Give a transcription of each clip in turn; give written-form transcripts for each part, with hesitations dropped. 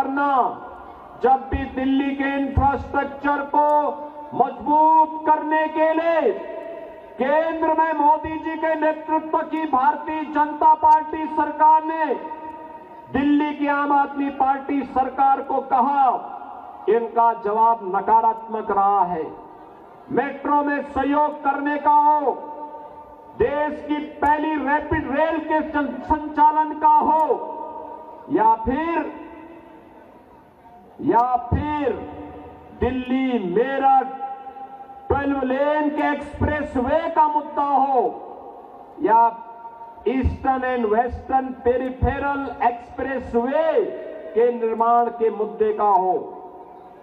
करना, जब भी दिल्ली के इंफ्रास्ट्रक्चर को मजबूत करने के लिए केंद्र में मोदी जी के नेतृत्व की भारतीय जनता पार्टी सरकार ने दिल्ली की आम आदमी पार्टी सरकार को कहा, इनका जवाब नकारात्मक रहा है। मेट्रो में सहयोग करने का हो, देश की पहली रैपिड रेल के संचालन का हो, या फिर दिल्ली मेरठ 12 लेन के एक्सप्रेसवे का मुद्दा हो, या eastern and western peripheral expressway के निर्माण के मुद्दे का हो।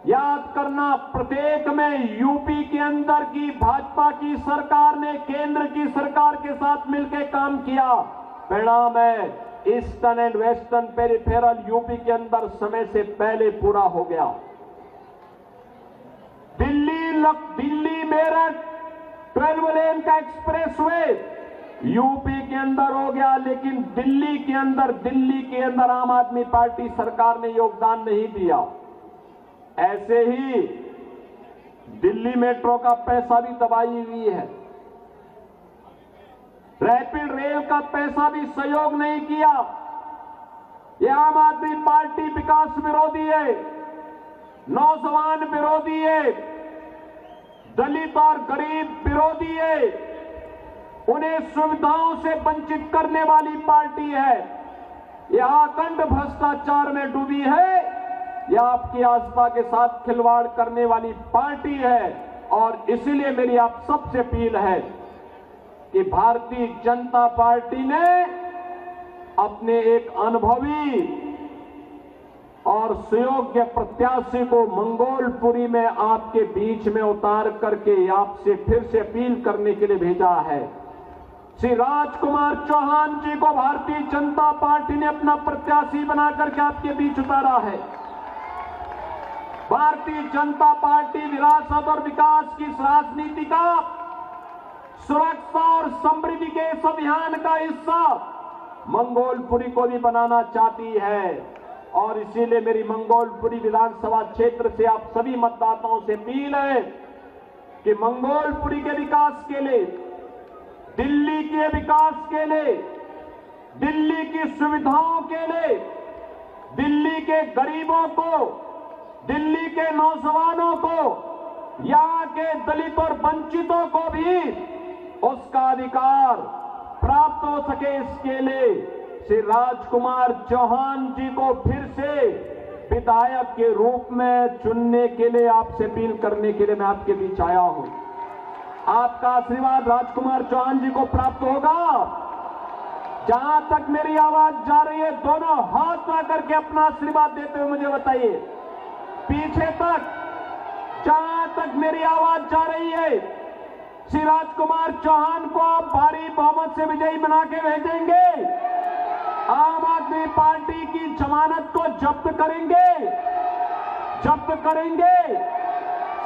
याद करना, प्रत्येक में यूपी के अंदर की भाजपा की सरकार ने केंद्र की सरकार के साथ मिलकर काम किया। परिणाम है eastern and western peripheral UP के अंदर समय से पहले पूरा हो गया। दिल्ली मेरठ 12 लेन का एक्सप्रेसवे यूपी के अंदर हो गया, लेकिन दिल्ली के अंदर आम आदमी पार्टी सरकार ने योगदान नहीं दिया। ऐसे ही दिल्ली मेट्रो का पैसा भी दबाई हुई है, रैपिड रेल का पैसा भी सहयोग नहीं किया। यह आम आदमी पार्टी विकास विरोधी है, नौजवान विरोधी है, दलित और गरीब विरोधी है, उन्हें सुविधाओं से वंचित करने वाली पार्टी है। यह अखंड भ्रष्टाचार में डूबी है, यह आपकी आस्था के साथ खिलवाड़ करने वाली पार्टी है। और इसलिए मेरी आप सबसे अपील है कि भारतीय जनता पार्टी ने अपने एक अनुभवी और सुयोग्य प्रत्याशी को मंगोलपुरी में आपके बीच में उतार करके आपसे फिर से अपील करने के लिए भेजा है। श्री राजकुमार चौहान जी को भारतीय जनता पार्टी ने अपना प्रत्याशी बना करके आपके बीच उतारा है। भारतीय जनता पार्टी विरासत और विकास की राजनीति का, सुरक्षा और समृद्धि के इस अभियान का हिस्सा मंगोलपुरी को भी बनाना चाहती है। और इसीलिए मेरी मंगोलपुरी विधानसभा क्षेत्र से आप सभी मतदाताओं से अपील है कि मंगोलपुरी के विकास के लिए, दिल्ली के विकास के लिए, दिल्ली की सुविधाओं के लिए, दिल्ली के गरीबों को, दिल्ली के नौजवानों को, यहाँ के दलित और वंचितों को भी उसका अधिकार प्राप्त हो सके, इसके लिए श्री राजकुमार चौहान जी को फिर से विधायक के रूप में चुनने के लिए आपसे अपील करने के लिए मैं आपके बीच आया हूं। आपका आशीर्वाद राजकुमार चौहान जी को प्राप्त होगा। जहां तक मेरी आवाज जा रही है, दोनों हाथ में करके अपना आशीर्वाद देते हुए मुझे बताइए। पीछे तक, जहां तक मेरी आवाज जा रही है, श्री राजकुमार चौहान को आप भारी बहुमत से विजयी बना के भेजेंगे। आम आदमी पार्टी की जमानत को जब्त करेंगे।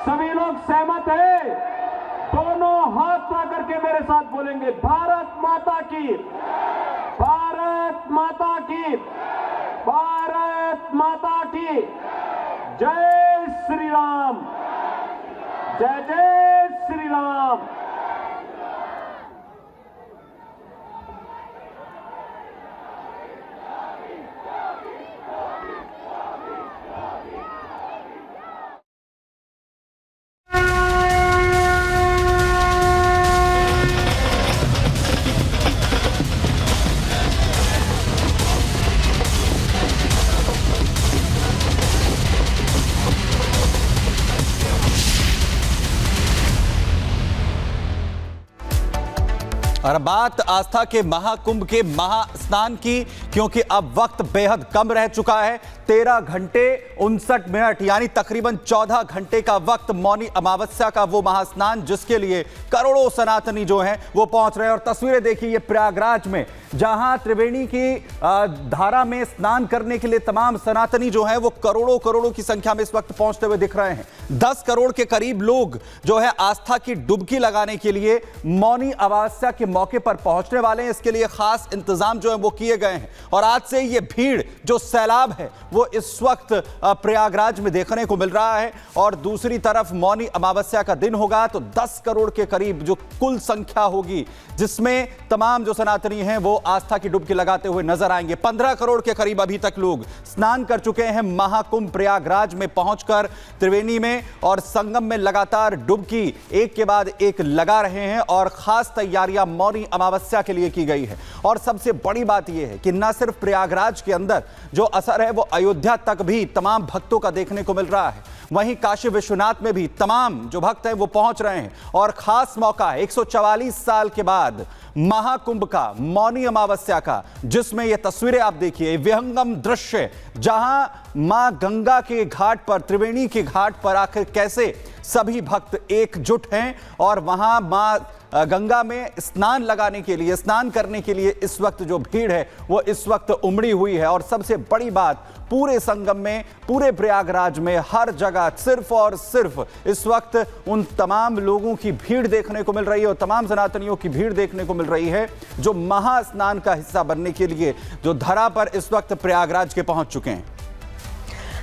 सभी लोग सहमत हैं? दोनों हाथ पकड़ करके मेरे साथ बोलेंगे, भारत माता की, भारत माता की, भारत माता की जय श्री राम, जय जय श्री राम। और बात आस्था के महाकुंभ के महास्नान की, क्योंकि अब वक्त बेहद कम रह चुका है। 13 घंटे 59 मिनट यानी तकरीबन 14 घंटे का वक्त मौनी अमावस्या का वो महास्नान, जिसके लिए करोड़ों सनातनी जो हैं वो पहुंच रहे हैं। और तस्वीरें देखिए ये प्रयागराज में, जहां त्रिवेणी की धारा में स्नान करने के लिए तमाम सनातनी जो हैं वो करोड़ों की संख्या में इस वक्त पहुंचते हुए दिख रहे हैं। 10 करोड़ के करीब लोग जो है आस्था की डुबकी लगाने के लिए मौनी अमावस्या के मौके पर पहुंचने वाले हैं। इसके लिए खास इंतजाम जो है वो किए गए हैं। और आज से ये भीड़ जो सैलाब है वो इस वक्त प्रयागराज में देखने को मिल रहा है। और दूसरी तरफ मौनी अमावस्या का दिन होगा तो 10 करोड़ के करीब जो कुल संख्या होगी, जिसमें तमाम जो सनातनी हैं वो आस्था की डुबकी लगाते हुए नजर आएंगे। 15 करोड़ के करीब अभी तक लोग स्नान कर चुके हैं महाकुंभ प्रयागराज में पहुंचकर त्रिवेणी में, और संगम में लगातार डुबकी एक के बाद एक लगा रहे हैं और खास तैयारियां मौनी अमावस्या के लिए की गई है। और सबसे बड़ी बात यह है कि न सिर्फ प्रयागराज के अंदर जो असर है वो अयोध्या तक भी तमाम भक्तों का देखने को मिल रहा है, वहीं काशी विश्वनाथ में भी तमाम जो भक्त हैं वो पहुंच रहे हैं। और खास मौका है 144 साल के बाद महाकुंभ का, मौनी अमावस्या का, जिसमें ये तस्वीरें आप देखिए, विहंगम दृश्य, जहां मां गंगा के घाट पर, त्रिवेणी के घाट पर आकर कैसे सभी भक्त एकजुट हैं और वहां मां गंगा में स्नान लगाने के लिए, स्नान करने के लिए इस वक्त जो भीड़ है वो इस वक्त उमड़ी हुई है। और सबसे बड़ी बात, पूरे संगम में, पूरे प्रयागराज में, हर जगह सिर्फ और सिर्फ इस वक्त उन तमाम लोगों की भीड़ देखने को मिल रही है और तमाम सनातनियों की भीड़ देखने को मिल रही है जो महास्नान का हिस्सा बनने के लिए जो धरा पर इस वक्त प्रयागराज के पहुंच चुके हैं।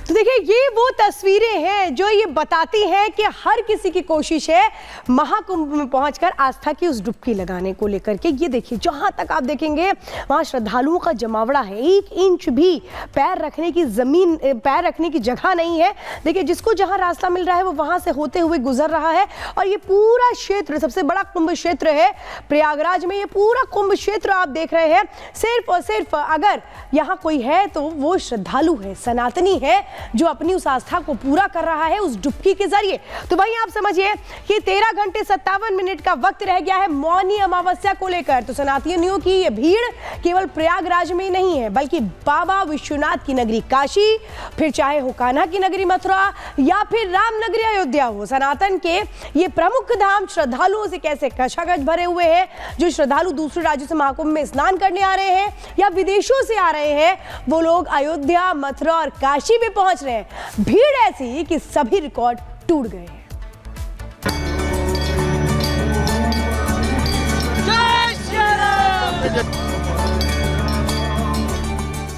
तो देखिए, ये वो तस्वीरें हैं जो ये बताती हैं कि हर किसी की कोशिश है महाकुंभ में पहुंचकर आस्था की उस डुबकी लगाने को लेकर के। ये देखिए, जहां तक आप देखेंगे वहां श्रद्धालुओं का जमावड़ा है, 1 इंच भी पैर रखने की जगह नहीं है। देखिए, जिसको जहां रास्ता मिल रहा है वो वहां से होते हुए गुजर रहा है। और ये पूरा क्षेत्र सबसे बड़ा कुंभ क्षेत्र है प्रयागराज में। ये पूरा कुंभ क्षेत्र आप देख रहे हैं, सिर्फ और सिर्फ अगर यहाँ कोई है तो वो श्रद्धालु है, सनातनी है, जो अपनी उस आस्था को पूरा कर रहा है उस डुबकी के जरिए। तो भाई आप समझिए कि 13 घंटे 57 मिनट का वक्त रह गया है मौनी अमावस्या को लेकर। तो सनातनियों की ये भीड़ केवल प्रयागराज में ही नहीं है, बल्कि बाबा विश्वनाथ की नगरी काशी, फिर चाहे हो कान्हा की नगरी मथुरा या फिर राम नगरी अयोध्या हो, सनातन के ये प्रमुख धाम श्रद्धालुओं से कैसे खचाखच भरे हुए हैं। जो श्रद्धालु दूसरे राज्यों से महाकुंभ में स्नान करने आ रहे हैं या विदेशों से आ रहे हैं, वो लोग अयोध्या, मथुरा और काशी में पहुंच रहे हैं। भीड़ ऐसी कि सभी रिकॉर्ड टूट गए हैं।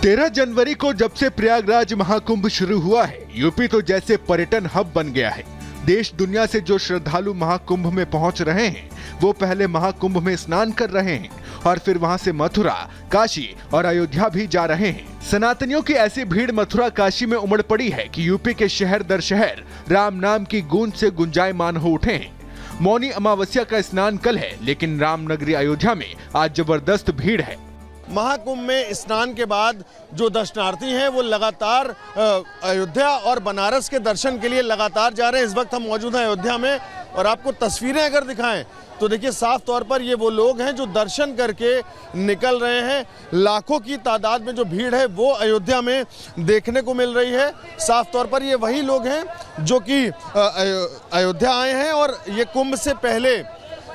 13 जनवरी को जब से प्रयागराज महाकुंभ शुरू हुआ है, यूपी तो जैसे पर्यटन हब बन गया है। देश दुनिया से जो श्रद्धालु महाकुंभ में पहुंच रहे हैं वो पहले महाकुंभ में स्नान कर रहे हैं और फिर वहां से मथुरा, काशी और अयोध्या भी जा रहे हैं। सनातनियों की ऐसी भीड़ मथुरा, काशी में उमड़ पड़ी है कि यूपी के शहर दर शहर राम नाम की गूंज से गुंजायमान हो उठे हैं। मौनी अमावस्या का स्नान कल है, लेकिन रामनगरी अयोध्या में आज जबरदस्त भीड़ है। महाकुंभ में स्नान के बाद जो दर्शनार्थी हैं वो लगातार अयोध्या और बनारस के दर्शन के लिए लगातार जा रहे हैं। इस वक्त हम मौजूद हैं अयोध्या में और आपको तस्वीरें अगर दिखाएं तो देखिए, साफ तौर पर ये वो लोग हैं जो दर्शन करके निकल रहे हैं। लाखों की तादाद में जो भीड़ है वो अयोध्या में देखने को मिल रही है। साफ तौर पर ये वही लोग हैं जो कि अयोध्या आए हैं और ये कुंभ से पहले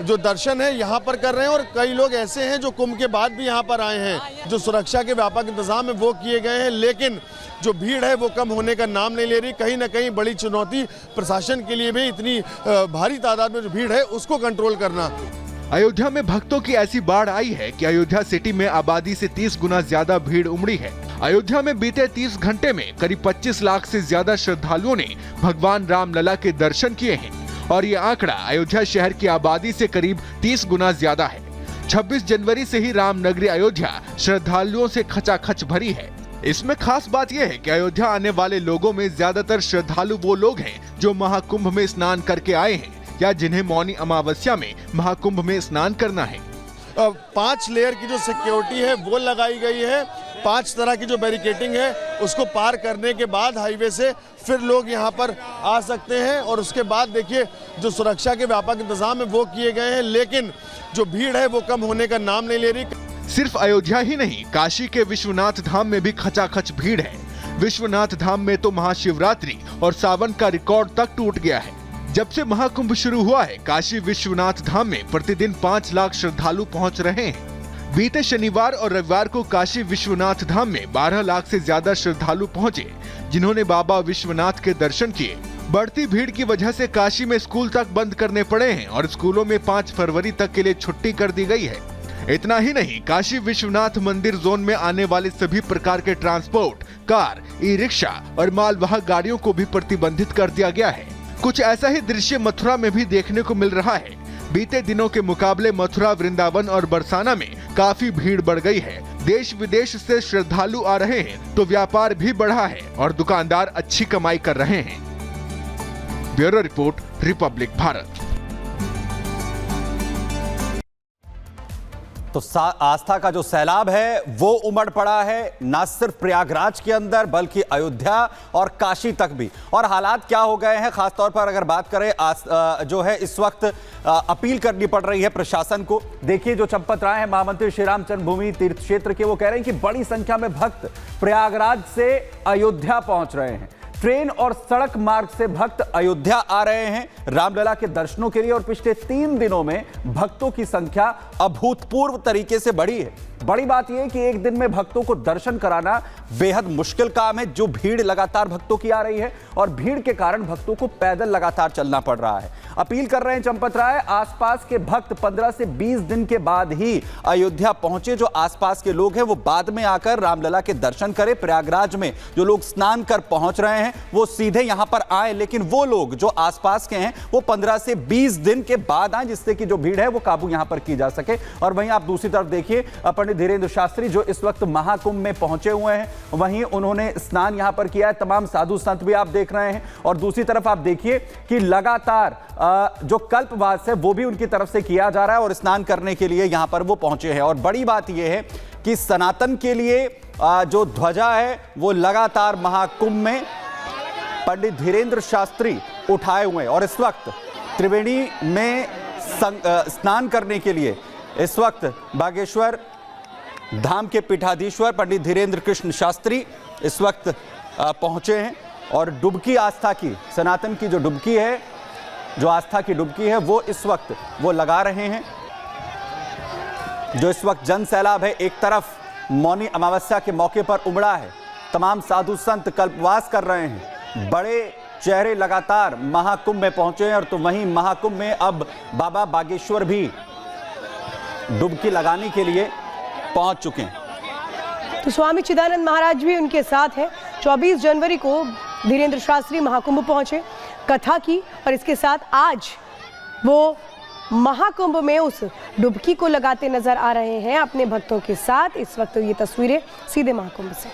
जो दर्शन है यहाँ पर कर रहे हैं। और कई लोग ऐसे हैं जो कुंभ के बाद भी यहाँ पर आए हैं। जो सुरक्षा के व्यापक इंतजाम है वो किए गए हैं, लेकिन जो भीड़ है वो कम होने का नाम नहीं ले रही। कहीं ना कहीं बड़ी चुनौती प्रशासन के लिए भी इतनी भारी तादाद में जो भीड़ है उसको कंट्रोल करना। अयोध्या में भक्तों की ऐसी बाढ़ आई है कि अयोध्या सिटी में आबादी से 30 गुना ज्यादा भीड़ उमड़ी है। अयोध्या में बीते 30 घंटे में करीब 25 लाख से ज्यादा श्रद्धालुओं ने भगवान रामलला के दर्शन किए हैं और ये आंकड़ा अयोध्या शहर की आबादी से करीब 30 गुना ज्यादा है। 26 जनवरी से ही रामनगरी अयोध्या श्रद्धालुओं से खचाखच भरी है। इसमें खास बात यह है कि अयोध्या आने वाले लोगों में ज्यादातर श्रद्धालु वो लोग हैं जो महाकुंभ में स्नान करके आए हैं या जिन्हें मौनी अमावस्या में महाकुंभ में स्नान करना है। 5 लेयर की जो सिक्योरिटी है वो लगाई गई है। 5 तरह की जो बैरिकेडिंग है उसको पार करने के बाद हाईवे से फिर लोग यहाँ पर आ सकते हैं। और उसके बाद देखिए, जो सुरक्षा के व्यापक इंतजाम है वो किए गए हैं, लेकिन जो भीड़ है वो कम होने का नाम नहीं ले रही। सिर्फ अयोध्या ही नहीं, काशी के विश्वनाथ धाम में भी खचाखच भीड़ है। विश्वनाथ धाम में तो महाशिवरात्रि और सावन का रिकॉर्ड तक टूट गया है। जब से महाकुंभ शुरू हुआ है, काशी विश्वनाथ धाम में प्रतिदिन 5 लाख श्रद्धालु पहुंच रहे हैं। बीते शनिवार और रविवार को काशी विश्वनाथ धाम में 12 लाख से ज्यादा श्रद्धालु पहुंचे, जिन्होंने बाबा विश्वनाथ के दर्शन किए। बढ़ती भीड़ की वजह से काशी में स्कूल तक बंद करने पड़े हैं और स्कूलों में 5 फरवरी तक के लिए छुट्टी कर दी गई है। इतना ही नहीं, काशी विश्वनाथ मंदिर जोन में आने वाले सभी प्रकार के ट्रांसपोर्ट, कार, ई रिक्शा और मालवाहक गाड़ियों को भी प्रतिबंधित कर दिया गया है। कुछ ऐसा ही दृश्य मथुरा में भी देखने को मिल रहा है। बीते दिनों के मुकाबले मथुरा, वृंदावन और बरसाना में काफी भीड़ बढ़ गई है। देश विदेश से श्रद्धालु आ रहे हैं तो व्यापार भी बढ़ा है और दुकानदार अच्छी कमाई कर रहे हैं। Bureau report, Republic Bharat. तो आस्था का जो सैलाब है वो उमड़ पड़ा है, ना सिर्फ प्रयागराज के अंदर बल्कि अयोध्या और काशी तक भी। और हालात क्या हो गए हैं, खासतौर पर अगर बात करें जो है इस वक्त अपील करनी पड़ रही है प्रशासन को। देखिए, जो चंपत राय है महामंत्री श्री राम जन्मभूमि तीर्थ क्षेत्र के, वो कह रहे हैं कि बड़ी संख्या में भक्त प्रयागराज से अयोध्या पहुंच रहे हैं। ट्रेन और सड़क मार्ग से भक्त अयोध्या आ रहे हैं रामलला के दर्शनों के लिए, और पिछले 3 दिनों में भक्तों की संख्या अभूतपूर्व तरीके से बढ़ी है। बड़ी बात यह है कि एक दिन में भक्तों को दर्शन कराना बेहद मुश्किल काम है। जो भीड़ लगातार भक्तों की आ रही है और भीड़ के कारण भक्तों को पैदल लगातार चलना पड़ रहा है। अपील कर रहे हैं चंपत राय, आसपास के भक्त 15 से 20 दिन के बाद ही अयोध्या पहुंचे। जो आसपास के लोग हैं वो बाद में आकर रामलला के दर्शन करें। प्रयागराज में जो लोग स्नान कर पहुंच रहे हैं वो सीधे यहां पर आए, लेकिन वो लोग जो आसपास के हैं वो 15 से 20 दिन के बाद आए, जिससे कि जो भीड़ है वो काबू यहां पर की जा सके। और वहीं आप दूसरी तरफ देखिए, पंडित धीरेन्द्र शास्त्री जो इस वक्त महाकुंभ में पहुंचे हुए हैं, वहीं उन्होंने स्नान यहां पर किया है। तमाम साधु संत भी आप देख रहे हैं। और दूसरी तरफ आप देखिए कि लगातार जो कल्पवास है वो भी उनकी तरफ से किया जा रहा है और स्नान करने के लिए यहां पर वो पहुंचे हैं। और बड़ी बात यह है कि सनातन के लिए जो ध्वजा है वो लगातार महाकुंभ में पंडित धीरेन्द्र शास्त्री उठाए हुए हैं। और इस वक्त त्रिवेणी में स्नान करने के लिए इस वक्त बागेश्वर धाम के पीठाधीश्वर पंडित धीरेन्द्र कृष्ण शास्त्री इस वक्त पहुंचे हैं। और डुबकी आस्था की, सनातन की जो डुबकी है, जो आस्था की डुबकी है, वो इस वक्त वो लगा रहे हैं। जो इस वक्त जन सैलाब है एक तरफ मौनी अमावस्या के मौके पर उमड़ा है, तमाम साधु संत कल्पवास कर रहे हैं, बड़े चेहरे लगातार महाकुंभ में पहुंचे हैं। और तो वहीं महाकुंभ में अब बाबा बागेश्वर भी डुबकी लगाने के लिए पहुंच चुके हैं। तो स्वामी चिदानंद महाराज भी उनके साथ हैं। 24 जनवरी को धीरेन्द्र शास्त्री महाकुंभ पहुंचे, कथा की, और इसके साथ आज वो महाकुंभ में उस डुबकी को लगाते नजर आ रहे हैं अपने भक्तों के साथ। इस वक्त ये तस्वीरें सीधे महाकुंभ से।